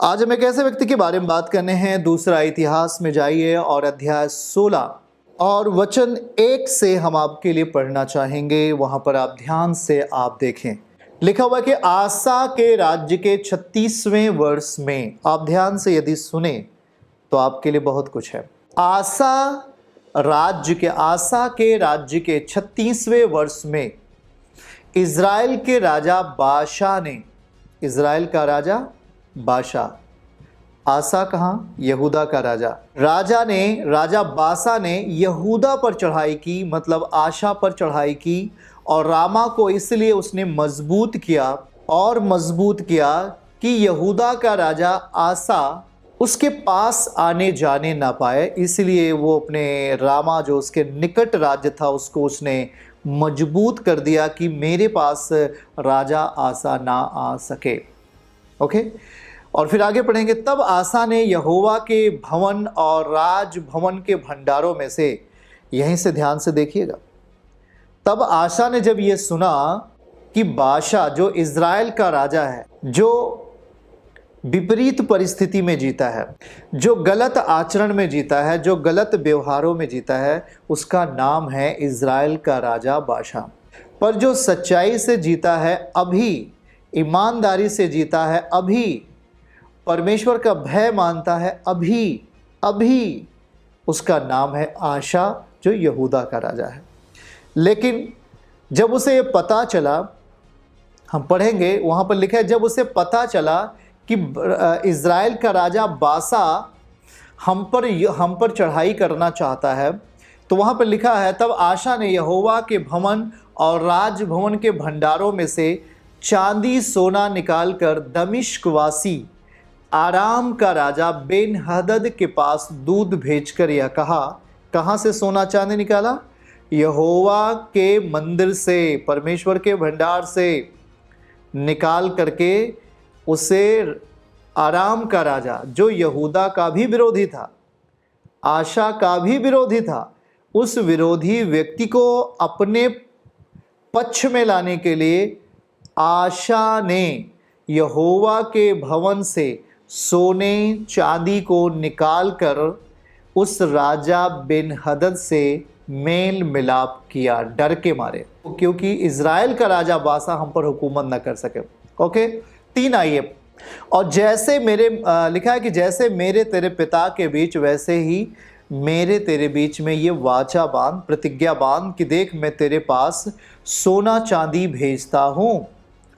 आज हम एक ऐसे व्यक्ति के बारे में बात करने हैं। दूसरा इतिहास में जाइए और अध्याय 16 और वचन 1 से हम आपके लिए पढ़ना चाहेंगे। वहां पर आप ध्यान से आप देखें, लिखा हुआ है कि आसा के राज्य के 36वें वर्ष में। आप ध्यान से यदि सुने तो आपके लिए बहुत कुछ है। आसा के राज्य के 36वें वर्ष में इज़राइल के राजा बाशा ने, इज़राइल का राजा बाशा, आसा कहाँ? यहूदा का राजा। राजा बाशा ने यहूदा पर चढ़ाई की, मतलब आशा पर चढ़ाई की, और रामा को इसलिए उसने मजबूत किया कि यहूदा का राजा आसा उसके पास आने जाने ना पाए। इसलिए वो अपने रामा जो उसके निकट राज्य था उसको उसने मजबूत कर दिया कि मेरे पास राजा आसा ना आ सके। ओके, और फिर आगे पढ़ेंगे। तब आसा ने यहोवा के भवन और राजभवन के भंडारों में से, यहीं से ध्यान से देखिएगा, तब आशा ने जब ये सुना कि बाशा जो इज़राइल का राजा है, जो विपरीत परिस्थिति में जीता है, जो गलत आचरण में जीता है, जो गलत व्यवहारों में जीता है, उसका नाम है इज़राइल का राजा बाशा। पर जो सच्चाई से जीता है, अभी ईमानदारी से जीता है, अभी परमेश्वर का भय मानता है, अभी उसका नाम है आशा, जो यहूदा का राजा है। लेकिन जब उसे पता चला, हम पढ़ेंगे वहाँ पर लिखा है, जब उसे पता चला कि इज़राइल का राजा बाशा हम पर चढ़ाई करना चाहता है, तो वहाँ पर लिखा है, तब आशा ने यहोवा के भवन और राजभवन के भंडारों में से चांदी सोना निकालकर दमिश्कवासी आराम का राजा बेन-हदद के पास दूध भेजकर यह कहा। कहाँ से सोना चांदी निकाला? यहोवा के मंदिर से, परमेश्वर के भंडार से निकाल करके उसे आराम का राजा, जो यहूदा का भी विरोधी था, आशा का भी विरोधी था, उस विरोधी व्यक्ति को अपने पक्ष में लाने के लिए आशा ने यहोवा के भवन से सोने चांदी को निकालकर उस राजा बेन-हदद से मेल मिलाप किया, डर के मारे, क्योंकि इज़राइल का राजा बाशा हम पर हुकूमत न कर सके। ओके, 3 आइए। और जैसे लिखा है कि जैसे मेरे तेरे पिता के बीच, वैसे ही मेरे तेरे बीच में ये वाचा बांध, प्रतिज्ञा बांध कि देख मैं तेरे पास सोना चांदी भेजता हूँ।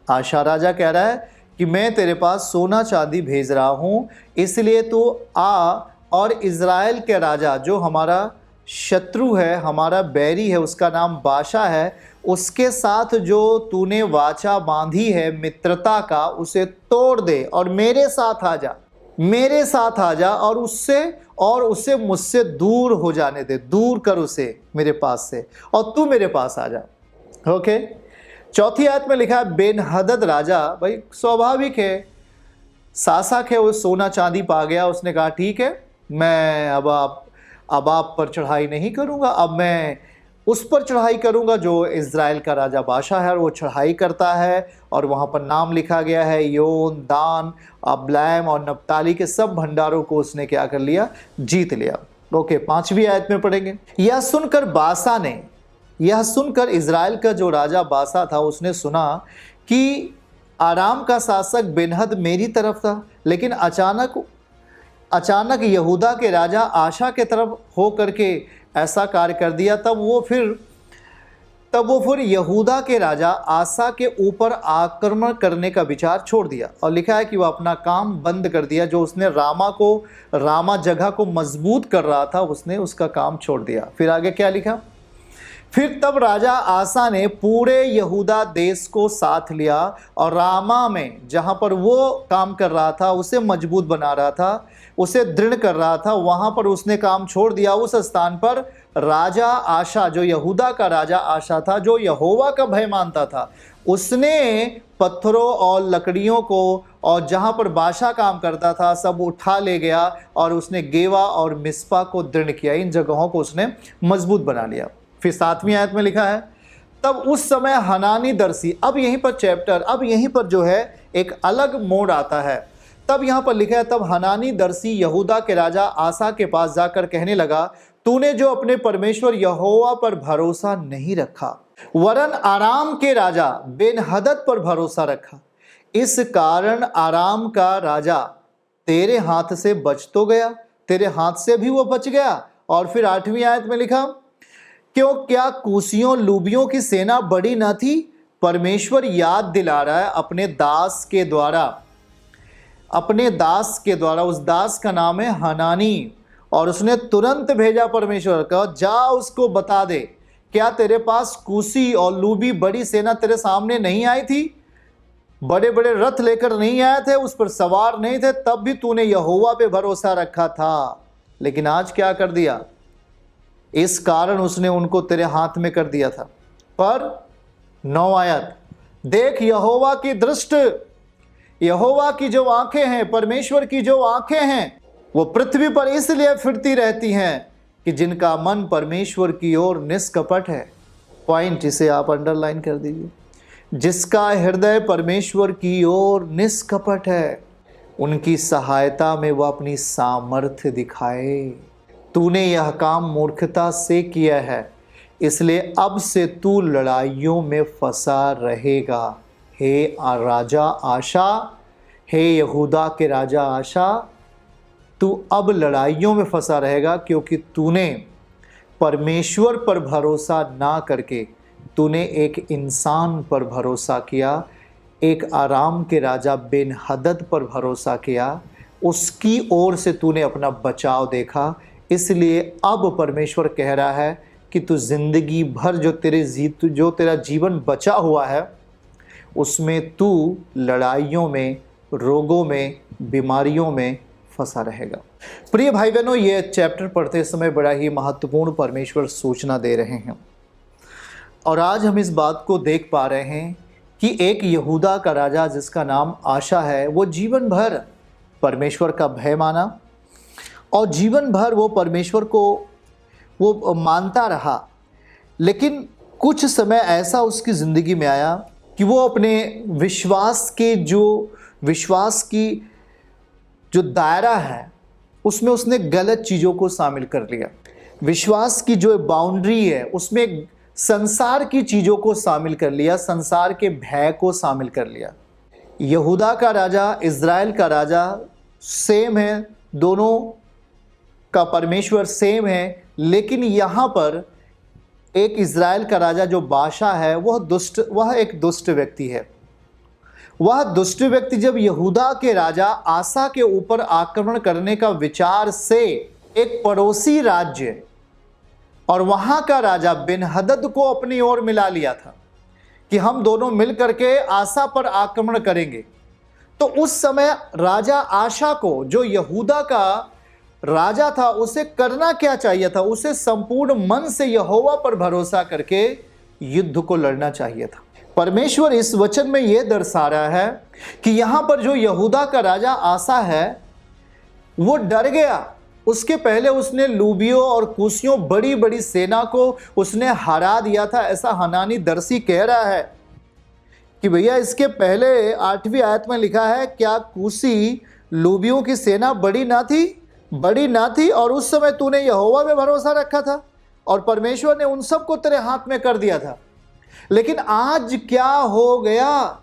आशा राजा कह रहा है कि मैं तेरे पास सोना चांदी भेज रहा हूँ, इसलिए तू आ और इज़राइल के राजा, जो हमारा शत्रु है, हमारा बैरी है, उसका नाम बाशा है, उसके साथ जो तूने वाचा बांधी है मित्रता का, उसे तोड़ दे और मेरे साथ आ जा और उसे मुझसे दूर हो जाने दे, दूर कर उसे मेरे पास से, और तू मेरे पास आ जा। ओके, 4 आयत में लिखा है, बेन-हदद राजा, भाई स्वाभाविक है, शासक है, वो सोना चांदी पा गया। उसने कहा ठीक है, मैं अब आप पर चढ़ाई नहीं करूंगा, अब मैं उस पर चढ़ाई करूंगा जो इज़राइल का राजा बाशा है। और वो चढ़ाई करता है, और वहाँ पर नाम लिखा गया है योन, दान, अबलैम और नप्ताली के सब भंडारों को उसने क्या कर लिया? जीत लिया। ओके, 5वीं आयत में पढ़ेंगे। यह सुनकर इज़राइल का जो राजा बाशा था, उसने सुना कि आराम का शासक बेन-हदद मेरी तरफ था, लेकिन अचानक यहूदा के राजा आशा के तरफ हो करके ऐसा कार्य कर दिया। तब वो फिर यहूदा के राजा आसा के ऊपर आक्रमण करने का विचार छोड़ दिया, और लिखा है कि वह अपना काम बंद कर दिया। जो उसने रामा जगह को मजबूत कर रहा था, उसने उसका काम छोड़ दिया। फिर आगे क्या लिखा? फिर तब राजा आसा ने पूरे यहूदा देश को साथ लिया, और रामा में जहाँ पर वो काम कर रहा था, उसे मजबूत बना रहा था, उसे दृढ़ कर रहा था, वहाँ पर उसने काम छोड़ दिया। उस स्थान पर राजा आशा, जो यहूदा का राजा आशा था, जो यहोवा का भय मानता था, उसने पत्थरों और लकड़ियों को, और जहाँ पर बाशा काम करता था, सब उठा ले गया, और उसने गेवा और मिस्पा को दृढ़ किया। इन जगहों को उसने मजबूत बना लिया। फिर 7वीं आयत में लिखा है, तब उस समय हनानी दर्शी, अब यहीं पर जो है एक अलग मोड़ आता है। तब यहां पर लिखा है, तब हनानी दर्शी यहूदा के राजा आसा के पास जाकर कहने लगा, तूने जो अपने परमेश्वर यहोवा पर भरोसा नहीं रखा वरन आराम के राजा बेन-हदद पर भरोसा रखा, इस कारण आराम का राजा तेरे हाथ से बच तो गया, तेरे हाथ से भी वो बच गया। और फिर 8वीं आयत में लिखा, क्यों क्या कूसियों लूबियों की सेना बड़ी न थी? परमेश्वर याद दिला रहा है अपने दास के द्वारा, अपने दास के द्वारा। उस दास का नाम है हनानी, और उसने तुरंत भेजा परमेश्वर का, जा उसको बता दे, क्या तेरे पास कूसी और लूबी बड़ी सेना तेरे सामने नहीं आई थी? बड़े बड़े रथ लेकर नहीं आए थे, उस पर सवार नहीं थे, तब भी तूने यहोवा पे भरोसा रखा था। लेकिन आज क्या कर दिया? इस कारण उसने उनको तेरे हाथ में कर दिया था। पर 9 आयत, देख यहोवा की दृष्टि, यहोवा की जो आंखें हैं, परमेश्वर की जो आंखें हैं, वो पृथ्वी पर इसलिए फिरती रहती हैं कि जिनका मन परमेश्वर की ओर निष्कपट है। पॉइंट इसे आप अंडरलाइन कर दीजिए। जिसका हृदय परमेश्वर की ओर निष्कपट है, उनकी सहायता में वह अपनी सामर्थ्य दिखाए। तूने यह काम मूर्खता से किया है, इसलिए अब से तू लड़ाइयों में फंसा रहेगा। हे राजा आशा, हे यहूदा के राजा आशा, तू अब लड़ाइयों में फंसा रहेगा, क्योंकि तूने परमेश्वर पर भरोसा ना करके तूने एक इंसान पर भरोसा किया, एक आराम के राजा बेन-हदद पर भरोसा किया, उसकी ओर से तूने अपना बचाव देखा। इसलिए अब परमेश्वर कह रहा है कि तू जिंदगी भर जो तेरा जीवन बचा हुआ है, उसमें तू लड़ाइयों में, रोगों में, बीमारियों में फंसा रहेगा। प्रिय भाई बहनों, ये चैप्टर पढ़ते समय बड़ा ही महत्वपूर्ण परमेश्वर सूचना दे रहे हैं, और आज हम इस बात को देख पा रहे हैं कि एक यहूदा का राजा जिसका नाम आशा है, वो जीवन भर परमेश्वर का भय माना और जीवन भर वो परमेश्वर को वो मानता रहा। लेकिन कुछ समय ऐसा उसकी ज़िंदगी में आया कि वो अपने विश्वास की जो दायरा है उसमें उसने गलत चीज़ों को शामिल कर लिया। विश्वास की जो बाउंड्री है उसमें संसार की चीज़ों को शामिल कर लिया, संसार के भय को शामिल कर लिया। यहूदा का राजा, इज़राइल का राजा सेम है, दोनों का परमेश्वर सेम है, लेकिन यहाँ पर एक इज़राइल का राजा जो बादशाह है वह एक दुष्ट व्यक्ति है। वह दुष्ट व्यक्ति जब यहूदा के राजा आसा के ऊपर आक्रमण करने का विचार से एक पड़ोसी राज्य और वहां का राजा बेन-हदद को अपनी ओर मिला लिया था कि हम दोनों मिलकर के आसा पर आक्रमण करेंगे, तो उस समय राजा आशा को, जो यहूदा का राजा था, उसे करना क्या चाहिए था? उसे संपूर्ण मन से यहोवा पर भरोसा करके युद्ध को लड़ना चाहिए था। परमेश्वर इस वचन में यह दर्शा रहा है कि यहां पर जो यहूदा का राजा आसा है वो डर गया। उसके पहले उसने लूबियों और कूसियों बड़ी बड़ी सेना को उसने हरा दिया था। ऐसा हनानी दर्शी कह रहा है कि भैया इसके पहले 8वीं आयत में लिखा है, क्या कूसी लूबियों की सेना बड़ी ना थी और उस समय तूने यहोवा में भरोसा रखा था और परमेश्वर ने उन सबको तेरे हाथ में कर दिया था। लेकिन आज क्या हो गया?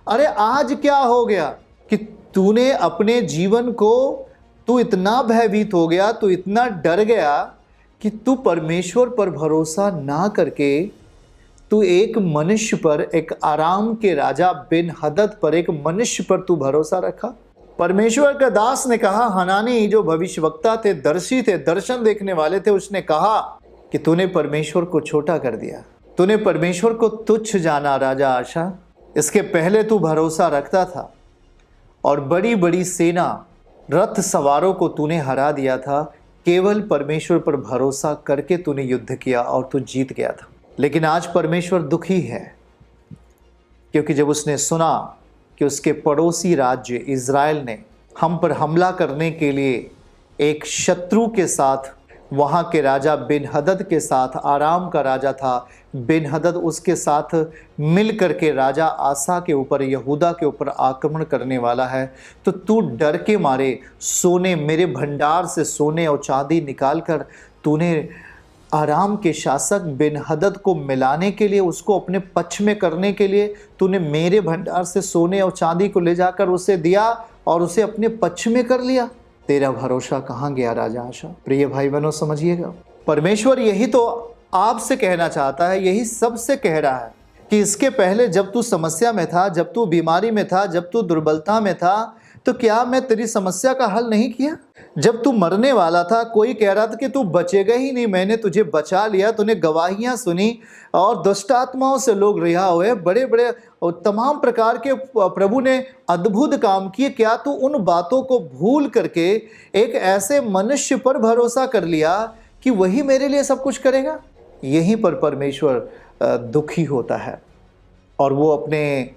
अरे आज क्या हो गया कि तूने अपने जीवन को, तू इतना भयभीत हो गया, तू इतना डर गया कि तू परमेश्वर पर भरोसा ना करके तू एक मनुष्य पर, एक आराम के राजा बेन-हदद पर, एक मनुष्य पर तू भरोसा रखा। परमेश्वर का दास ने कहा, हनानी जो भविष्यवक्ता थे, दर्शी थे, दर्शन देखने वाले थे, उसने कहा कि तूने परमेश्वर को छोटा कर दिया, तूने परमेश्वर को तुच्छ जाना। राजा आशा, इसके पहले तू भरोसा रखता था और बड़ी बड़ी सेना, रथ सवारों को तूने हरा दिया था। केवल परमेश्वर पर भरोसा करके तूने युद्ध किया और तू जीत गया था। लेकिन आज परमेश्वर दुखी है, क्योंकि जब उसने सुना कि उसके पड़ोसी राज्य इज़राइल ने हम पर हमला करने के लिए एक शत्रु के साथ वहाँ के राजा बेन-हदद के साथ, आराम का राजा था बेन-हदद, उसके साथ मिल करके राजा आसा के ऊपर, यहूदा के ऊपर आक्रमण करने वाला है। तो तू डर के मारे सोने, मेरे भंडार से सोने और चांदी निकाल कर तूने आराम के शासक बेन-हदद को मिलाने के लिए, उसको अपने पक्ष में करने के लिए तूने मेरे भंडार से सोने और चांदी को ले जाकर उसे दिया और उसे अपने पक्ष में कर लिया। तेरा भरोसा कहाँ गया राजा आशा। प्रिय भाई बहनों, समझिएगा, परमेश्वर यही तो आपसे कहना चाहता है, यही सबसे कह रहा है कि इसके पहले जब तू समस्या में था, जब तू बीमारी में था, जब तू दुर्बलता में था, तो क्या मैं तेरी समस्या का हल नहीं किया? जब तू मरने वाला था, कोई कह रहा था कि तू बचेगा ही नहीं, मैंने तुझे बचा लिया। तूने गवाहियां सुनी और दुष्ट आत्माओं से लोग रिहा हुए, बड़े बड़े और तमाम प्रकार के प्रभु ने अद्भुत काम किए। क्या तू उन बातों को भूल करके एक ऐसे मनुष्य पर भरोसा कर लिया कि वही मेरे लिए सब कुछ करेगा? यहीं पर परमेश्वर दुखी होता है और वो अपने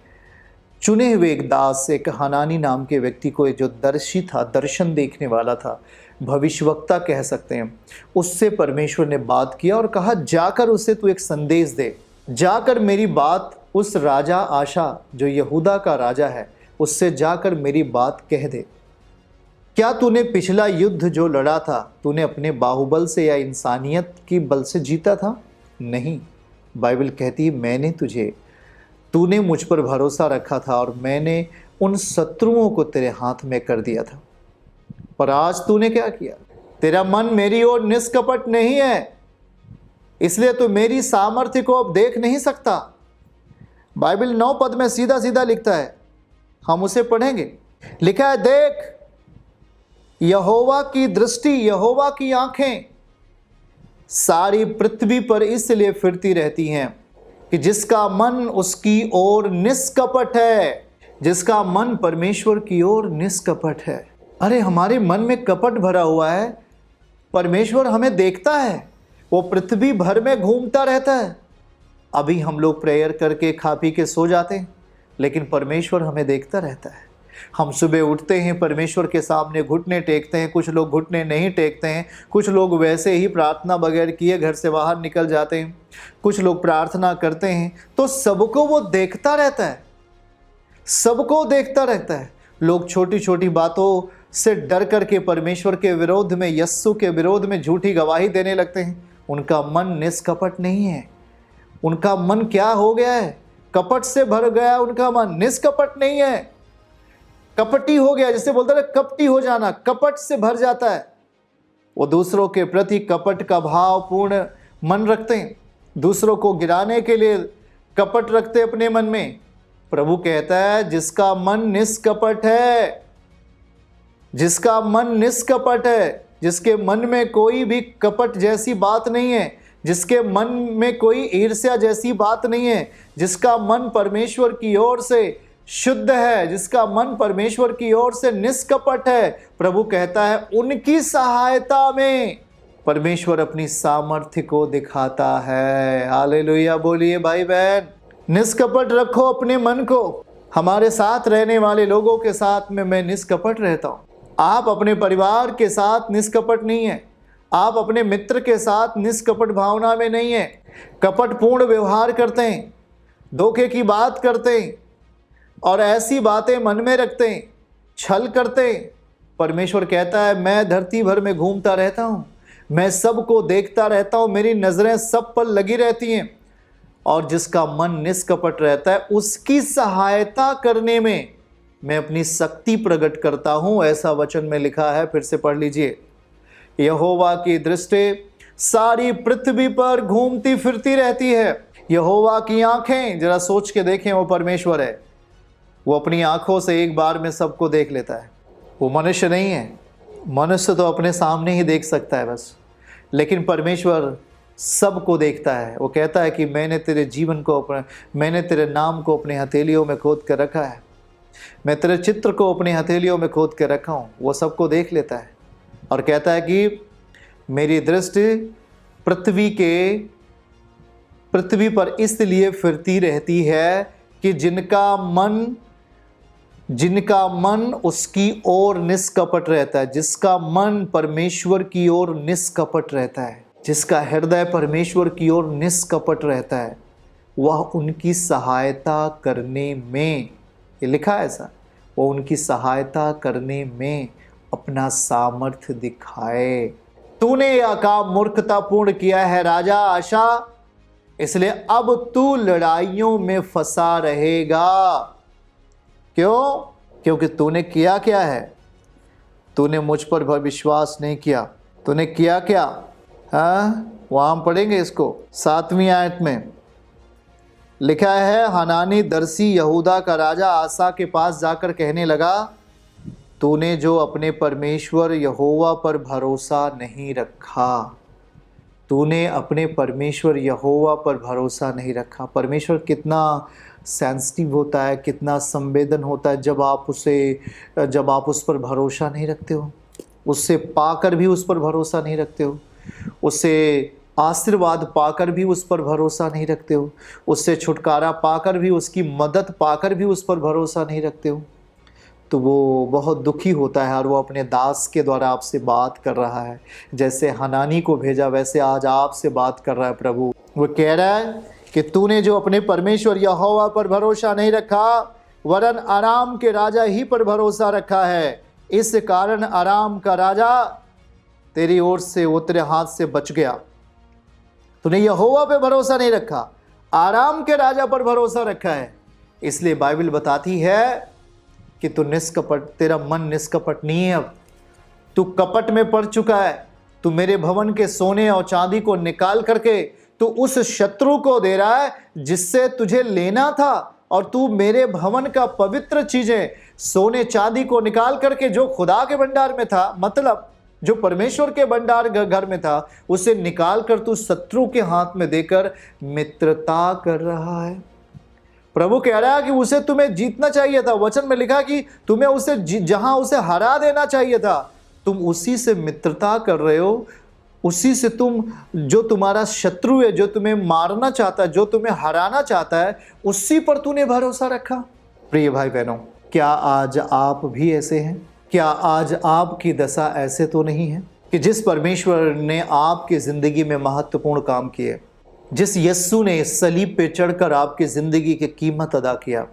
चुने हुए एक दास, एक हनानी नाम के व्यक्ति को, जो दर्शी था, दर्शन देखने वाला था, भविष्यवक्ता कह सकते हैं, उससे परमेश्वर ने बात किया और कहा जाकर उसे तू एक संदेश दे, जाकर मेरी बात उस राजा आशा जो यहूदा का राजा है उससे जाकर मेरी बात कह दे। क्या तूने पिछला युद्ध जो लड़ा था तूने अपने बाहुबल से या इंसानियत की बल से जीता था? नहीं, बाइबल कहती है तूने मुझ पर भरोसा रखा था और मैंने उन शत्रुओं को तेरे हाथ में कर दिया था। पर आज तूने क्या किया? तेरा मन मेरी ओर निष्कपट नहीं है, इसलिए तू मेरी सामर्थ्य को अब देख नहीं सकता। बाइबल 9 पद में सीधा सीधा लिखता है, हम उसे पढ़ेंगे। लिखा है, देख यहोवा की दृष्टि, यहोवा की आंखें सारी पृथ्वी पर इसलिए फिरती रहती हैं कि जिसका मन उसकी ओर निष्कपट है, जिसका मन परमेश्वर की ओर निष्कपट है। अरे हमारे मन में कपट भरा हुआ है, परमेश्वर हमें देखता है, वो पृथ्वी भर में घूमता रहता है। अभी हम लोग प्रेयर करके खा पी के सो जाते हैं, लेकिन परमेश्वर हमें देखता रहता है। हम सुबह उठते हैं, परमेश्वर के सामने घुटने टेकते हैं, कुछ लोग घुटने नहीं टेकते हैं, कुछ लोग वैसे ही प्रार्थना बगैर किए घर से बाहर निकल जाते हैं, कुछ लोग प्रार्थना करते हैं। तो सबको वो देखता रहता है, सबको देखता रहता है। लोग छोटी छोटी बातों से डर करके परमेश्वर के विरोध में, यस्सु के विरोध में झूठी गवाही देने लगते हैं। उनका मन निष्कपट नहीं है। उनका मन क्या हो गया है? कपट से भर गया उनका मन, निष्कपट नहीं है, कपटी हो गया। जैसे बोलते हैं कपटी हो जाना, कपट से भर जाता है। वो दूसरों के प्रति कपट का भाव पूर्ण मन रखते हैं, दूसरों को गिराने के लिए कपट रखते अपने मन में। प्रभु कहता है जिसका मन निष्कपट है, जिसका मन निष्कपट है, जिसके मन में कोई भी कपट जैसी बात नहीं है, जिसके मन में कोई ईर्ष्या जैसी बात नहीं है, जिसका मन परमेश्वर की ओर से शुद्ध है, जिसका मन परमेश्वर की ओर से निष्कपट है, प्रभु कहता है उनकी सहायता में परमेश्वर अपनी सामर्थ्य को दिखाता है। हालेलुया बोलिए भाई बहन। निष्कपट रखो अपने मन को। हमारे साथ रहने वाले लोगों के साथ में मैं निष्कपट रहता हूँ। आप अपने परिवार के साथ निष्कपट नहीं है, आप अपने मित्र के साथ निष्कपट भावना में नहीं है, कपटपूर्ण व्यवहार करते हैं, धोखे की बात करते हैं और ऐसी बातें मन में रखते हैं, छल करते हैं। परमेश्वर कहता है मैं धरती भर में घूमता रहता हूँ, मैं सबको देखता रहता हूँ, मेरी नज़रें सब पर लगी रहती हैं। और जिसका मन निष्कपट रहता है उसकी सहायता करने में मैं अपनी शक्ति प्रकट करता हूँ, ऐसा वचन में लिखा है। फिर से पढ़ लीजिए, यहोवा की दृष्टि सारी पृथ्वी पर घूमती फिरती रहती है। यहोवा की आंखें, जरा सोच के देखें, वो परमेश्वर है, वो अपनी आंखों से एक बार में सबको देख लेता है। वो मनुष्य नहीं है, मनुष्य तो अपने सामने ही देख सकता है बस, लेकिन परमेश्वर सबको देखता है। वो कहता है कि मैंने तेरे जीवन को मैंने तेरे नाम को अपने हथेलियों में खोद कर रखा है, मैं तेरे चित्र को अपने हथेलियों में खोद कर रखा हूँ। वो सबको देख लेता है और कहता है कि मेरी दृष्टि पृथ्वी पर इसलिए फिरती रहती है कि जिनका मन उसकी ओर निष्कपट रहता है, जिसका मन परमेश्वर की ओर निष्कपट रहता है, जिसका हृदय परमेश्वर की ओर निष्कपट रहता है, वह उनकी सहायता करने में, ये लिखा है ऐसा, वो उनकी सहायता करने में अपना सामर्थ्य दिखाए। तूने यह काम मूर्खतापूर्ण किया है राजा आशा, इसलिए अब तू लड़ाइयों में फंसा रहेगा। क्यों? क्योंकि तूने किया क्या है? तूने मुझ पर विश्वास नहीं किया। तूने किया क्या? वहां हम पढ़ेंगे इसको 7वीं आयत में लिखा है, हनानी दर्शी यहूदा का राजा आसा के पास जाकर कहने लगा, तूने जो अपने परमेश्वर यहोवा पर भरोसा नहीं रखा, तूने अपने परमेश्वर यहोवा पर भरोसा नहीं रखा। परमेश्वर कितना सेंसिटिव होता है, कितना संवेदन होता है जब आप उस पर भरोसा नहीं रखते हो, उससे पाकर भी उस पर भरोसा नहीं रखते हो, उससे आशीर्वाद पाकर भी उस पर भरोसा नहीं रखते हो, उससे छुटकारा पाकर भी, उसकी मदद पाकर भी उस पर भरोसा नहीं रखते हो, तो वो बहुत दुखी होता है और वो अपने दास के द्वारा आपसे बात कर रहा है। जैसे हनानी को भेजा वैसे आज आपसे बात कर रहा है प्रभु। वो कह रहा है कि तूने जो अपने परमेश्वर यहोवा पर भरोसा नहीं रखा, वरन आराम के राजा ही पर भरोसा रखा है, इस कारण आराम का राजा तेरी ओर से, वो तेरे हाथ से बच गया। तूने यहोवा पे भरोसा नहीं रखा, आराम के राजा पर भरोसा रखा है, इसलिए बाइबल बताती है कि तू निष्कपट, तेरा मन निष्कपट नहीं है। अब तू कपट में पड़ चुका है। तू मेरे भवन के सोने और चांदी को निकाल करके तू उस शत्रु को दे रहा है जिससे तुझे लेना था, और तू मेरे भवन का पवित्र चीजें, सोने चांदी को निकाल करके जो खुदा के भंडार में था, मतलब जो परमेश्वर के भंडार घर में था, उसे निकाल कर तू शत्रु के हाथ में देकर मित्रता कर रहा है। प्रभु कह रहा है कि उसे तुम्हें जीतना चाहिए था। वचन में लिखा कि तुम्हें उसे जहां उसे हरा देना चाहिए था, तुम उसी से मित्रता कर रहे हो, उसी से तुम, जो तुम्हारा शत्रु है, जो तुम्हें मारना चाहता है, जो तुम्हें हराना चाहता है, उसी पर तूने भरोसा रखा। प्रिय भाई बहनों, क्या आज आप भी ऐसे हैं? क्या आज आपकी दशा ऐसे तो नहीं है कि जिस परमेश्वर ने आपकी जिंदगी में महत्वपूर्ण काम किए, जिस यस्सु ने सलीब पे चढ़कर आपकी जिंदगी की कीमत अदा किया,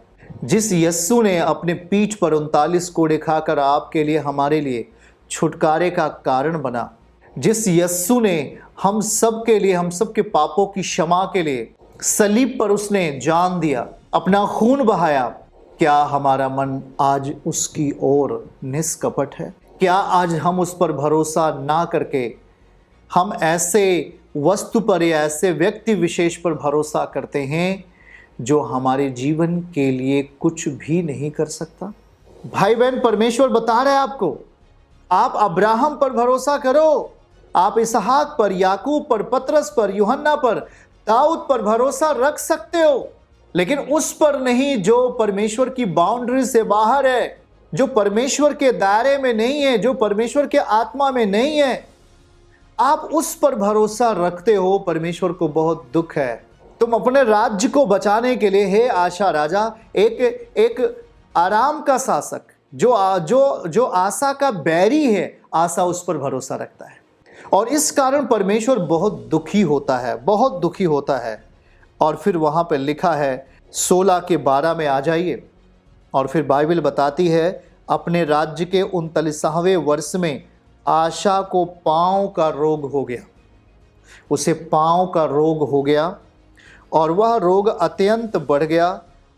जिस यस्सु ने अपने पीठ पर 39 कोड़े खाकर आपके लिए, हमारे लिए छुटकारे का कारण बना, जिस यस्सु ने हम सब के लिए, हम सब के पापों की क्षमा के लिए सलीब पर उसने जान दिया, अपना खून बहाया, क्या हमारा मन आज उसकी ओर निष्कपट है? क्या आज हम उस पर भरोसा ना करके हम ऐसे वस्तु पर या ऐसे व्यक्ति विशेष पर भरोसा करते हैं जो हमारे जीवन के लिए कुछ भी नहीं कर सकता? भाई बहन, परमेश्वर बता रहा है आपको, आप अब्राहम पर भरोसा करो, आप इसहाक पर, याकूब पर, पतरस पर, यूहन्ना पर, दाऊद पर भरोसा रख सकते हो, लेकिन उस पर नहीं जो परमेश्वर की बाउंड्री से बाहर है, जो परमेश्वर के दायरे में नहीं है, जो परमेश्वर के आत्मा में नहीं है। आप उस पर भरोसा रखते हो, परमेश्वर को बहुत दुख है। तुम अपने राज्य को बचाने के लिए, हे आशा राजा, एक आराम का शासक, जो आशा का बैरी है, आशा उस पर भरोसा रखता है, और इस कारण परमेश्वर बहुत दुखी होता है, बहुत दुखी होता है। और फिर वहां पर लिखा है 16 के 12 में आ जाइए, और फिर बाइबल बताती है, अपने राज्य के 39वें वर्ष में आशा को पांव का रोग हो गया, उसे पांव का रोग हो गया, और वह रोग अत्यंत बढ़ गया,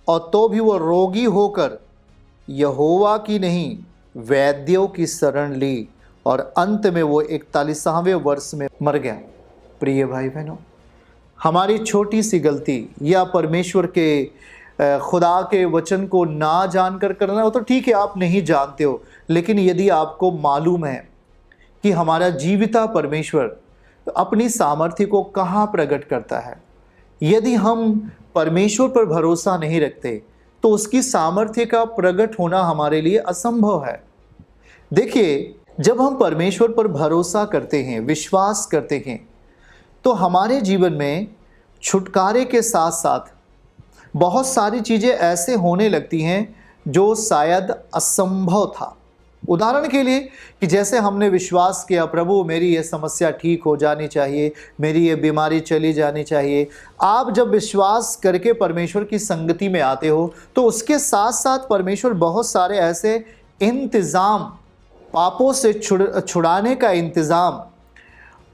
और तो भी वह रोगी होकर यहोवा की नहीं वैद्यों की शरण ली, और अंत में वो 41वें वर्ष में मर गया। प्रिय भाई बहनों, हमारी छोटी सी गलती या परमेश्वर के खुदा के वचन को ना जानकर करना हो तो ठीक है, आप नहीं जानते हो, लेकिन यदि आपको मालूम है कि हमारा जीविता परमेश्वर अपनी सामर्थ्य को कहाँ प्रकट करता है, यदि हम परमेश्वर पर भरोसा नहीं रखते तो उसकी सामर्थ्य का प्रकट होना हमारे लिए असंभव है। देखिए, जब हम परमेश्वर पर भरोसा करते हैं, विश्वास करते हैं, तो हमारे जीवन में छुटकारे के साथ साथ बहुत सारी चीज़ें ऐसे होने लगती हैं जो शायद असंभव था। उदाहरण के लिए कि जैसे हमने विश्वास किया, प्रभु मेरी ये समस्या ठीक हो जानी चाहिए, मेरी ये बीमारी चली जानी चाहिए। आप जब विश्वास करके परमेश्वर की संगति में आते हो तो उसके साथ साथ परमेश्वर बहुत सारे ऐसे इंतज़ाम, पापों से छुड़ाने का इंतज़ाम,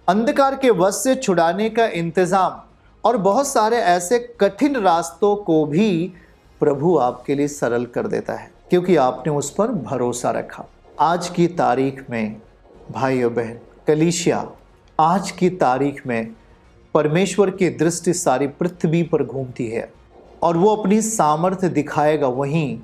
अंधकार के वश से छुड़ाने का इंतज़ाम और बहुत सारे ऐसे कठिन रास्तों को भी प्रभु आपके लिए सरल कर देता है, क्योंकि आपने उस पर भरोसा रखा। आज की तारीख में भाई और बहन, कलीसिया, आज की तारीख में परमेश्वर की दृष्टि सारी पृथ्वी पर घूमती है और वो अपनी सामर्थ्य दिखाएगा वहीं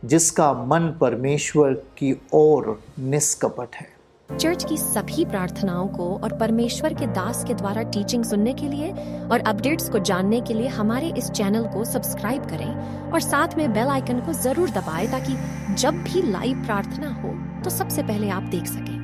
जिसका मन परमेश्वर की ओर निष्कपट है। चर्च की सभी प्रार्थनाओं को और परमेश्वर के दास के द्वारा टीचिंग सुनने के लिए और अपडेट्स को जानने के लिए हमारे इस चैनल को सब्सक्राइब करें और साथ में बेल आइकन को जरूर दबाएं ताकि जब भी लाइव प्रार्थना हो तो सबसे पहले आप देख सकें।